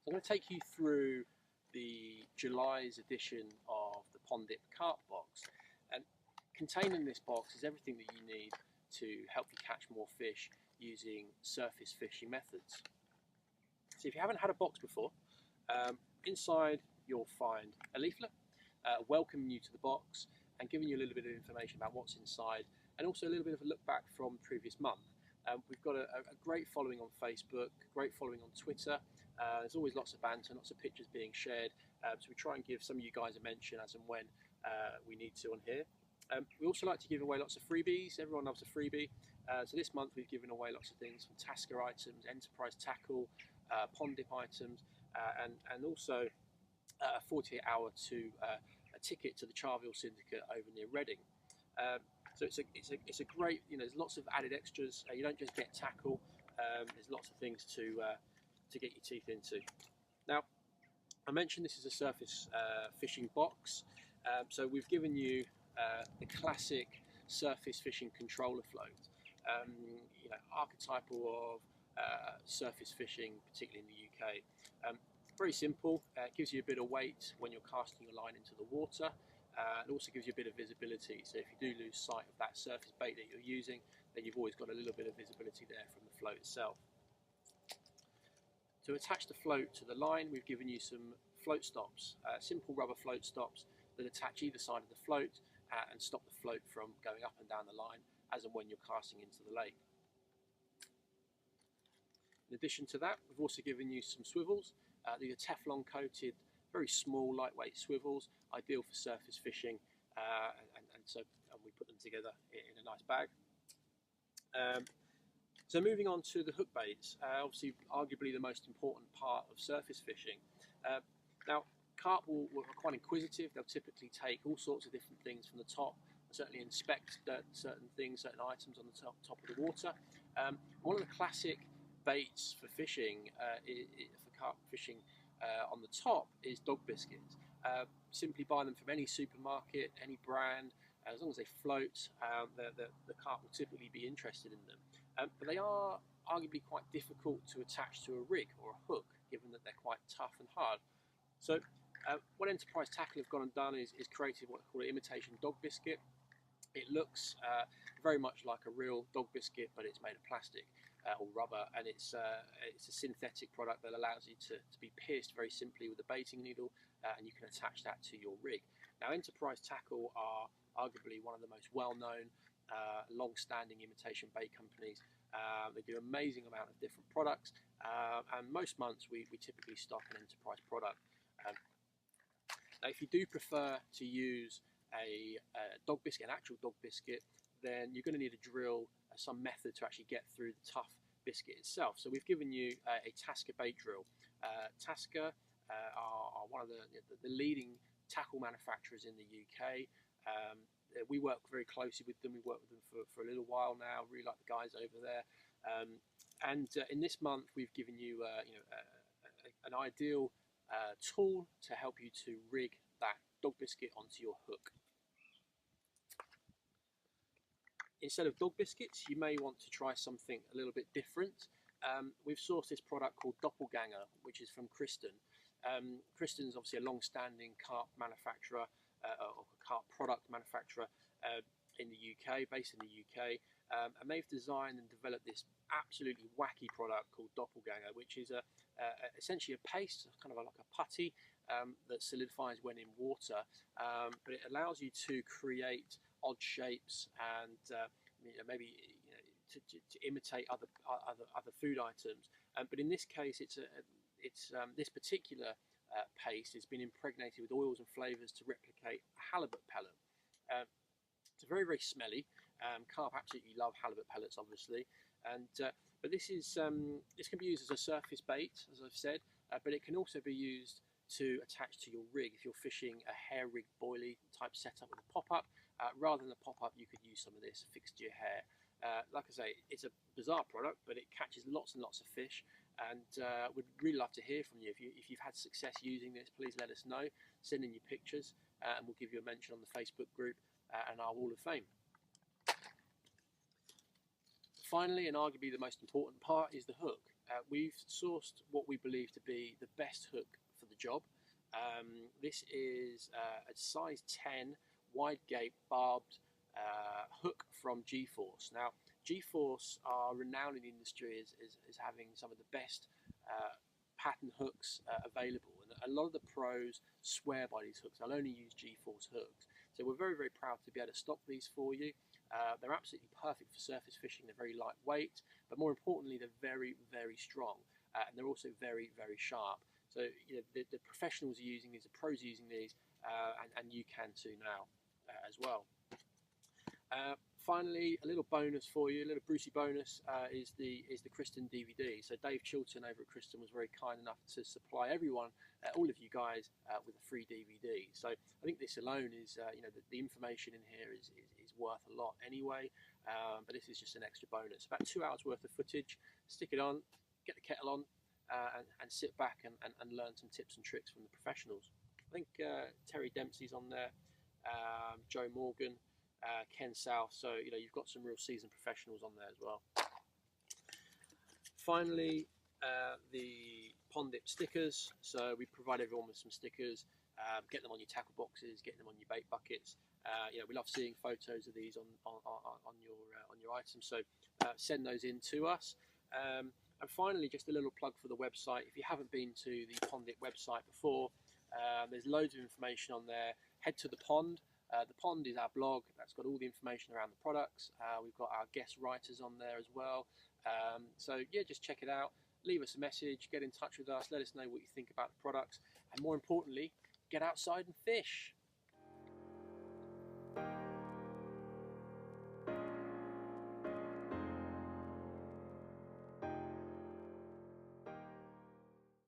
I'm going to take you through the July's edition of the Pondip Carp box, and contained in this box is everything that you need to help you catch more fish using surface fishing methods. So if you haven't had a box before, inside you'll find a leaflet welcoming you to the box and giving you a little bit of information about what's inside, and also a little bit of a look back from the previous month. We've got a great following on Facebook, great following on Twitter. There's always lots of banter, lots of pictures being shared. So we try and give some of you guys a mention as and when we need to on here. We also like to give away lots of freebies. Everyone loves a freebie. So this month we've given away lots of things from Tasker items, Enterprise tackle, Pondip items, and also a 48-hour a ticket to the Charville Syndicate over near Reading. So it's a great, there's lots of added extras. You don't just get tackle. There's lots of things to get your teeth into. Now, I mentioned this is a surface fishing box. So we've given you the classic surface fishing controller float. Archetypal of surface fishing, particularly in the UK. Very simple. It gives you a bit of weight when you're casting your line into the water. It also gives you a bit of visibility. So if you do lose sight of that surface bait that you're using, then you've always got a little bit of visibility there from the float itself. To attach the float to the line, we've given you some float stops, simple rubber float stops that attach either side of the float and stop the float from going up and down the line as and when you're casting into the lake. In addition to that, we've also given you some swivels. These are Teflon coated, very small, lightweight swivels, ideal for surface fishing, and we put them together in a nice bag. So moving on to the hook baits, obviously arguably the most important part of surface fishing. Now, carp are quite inquisitive. They'll typically take all sorts of different things from the top, certainly inspect certain things, certain items on the top of the water. One of the classic baits for fishing, for carp fishing on the top, is dog biscuits. Simply buy them from any supermarket, any brand. As long as they float, the carp will typically be interested in them. But they are arguably quite difficult to attach to a rig or a hook, given that they're quite tough and hard. So what Enterprise Tackle have gone and done is created what they call an imitation dog biscuit. It looks very much like a real dog biscuit, but it's made of plastic or rubber, and it's a synthetic product that allows you to be pierced very simply with a baiting needle, and you can attach that to your rig. Now, Enterprise Tackle are arguably one of the most well-known, long-standing imitation bait companies. They do an amazing amount of different products, and most months we typically stock an Enterprise product. Now, if you do prefer to use a dog biscuit, an actual dog biscuit, then you're going to need a drill, some method to actually get through the tough biscuit itself. So we've given you a Tasker bait drill. Tasker are one of the leading tackle manufacturers in the UK. We work very closely with them. We've worked with them for a little while now. Really like the guys over there. In this month, we've given you an ideal tool to help you to rig that dog biscuit onto your hook. Instead of dog biscuits, you may want to try something a little bit different. We've sourced this product called Doppelganger, which is from Kristen. Kristen's obviously a long-standing carp manufacturer, or carp product manufacturer in the UK, based in the UK, and they've designed and developed this absolutely wacky product called Doppelganger, which is essentially a paste, kind of like a putty that solidifies when in water, but it allows you to create odd shapes and maybe to imitate other food items. But in this case, this particular paste has been impregnated with oils and flavours to replicate a halibut pellet. It's very, very smelly. Carp absolutely love halibut pellets, obviously, but this can be used as a surface bait, as I've said, but it can also be used to attach to your rig if you're fishing a hair rig boilie type setup with a pop-up. Rather than a pop-up, you could use some of this fixed to your hair. Like I say, it's a bizarre product, but it catches lots and lots of fish, and we'd really love to hear from you. If you've had success using this, please let us know. Send in your pictures, and we'll give you a mention on the Facebook group and our Wall of Fame. Finally, and arguably the most important part, is the hook. we've sourced what we believe to be the best hook for the job. This is a size 10 wide gape barbed hook from G-Force. Now, G-Force are renowned in the industry as having some of the best pattern hooks available, and a lot of the pros swear by these hooks. They'll only use G-Force hooks. So we're very, very proud to be able to stock these for you. They're absolutely perfect for surface fishing. They're very lightweight, but more importantly, they're very, very strong, and they're also very, very sharp. So the professionals are using these, the pros are using these, and you can too now as well. Finally, a little bonus for you, a little Brucey bonus is the Kristen DVD. So Dave Chilton over at Kristen was very kind enough to supply everyone, all of you guys, with a free DVD. So I think this alone is, the information in here is worth a lot anyway. But this is just an extra bonus. About 2 hours worth of footage. Stick it on, get the kettle on, and sit back and learn some tips and tricks from the professionals. I think Terry Dempsey's on there, Joe Morgan. Ken South, so you've got some real seasoned professionals on there as well. Finally, the Pondip stickers. So we provide everyone with some stickers. Get them on your tackle boxes, get them on your bait buckets. We love seeing photos of these on your items. So send those in to us. And finally, just a little plug for the website. If you haven't been to the Pondip website before, there's loads of information on there. Head to the Pond. The Pond is our blog that's got all the information around the products. We've got our guest writers on there as well. So yeah, just check it out. Leave us a message, get in touch with us, let us know what you think about the products, and more importantly, get outside and fish.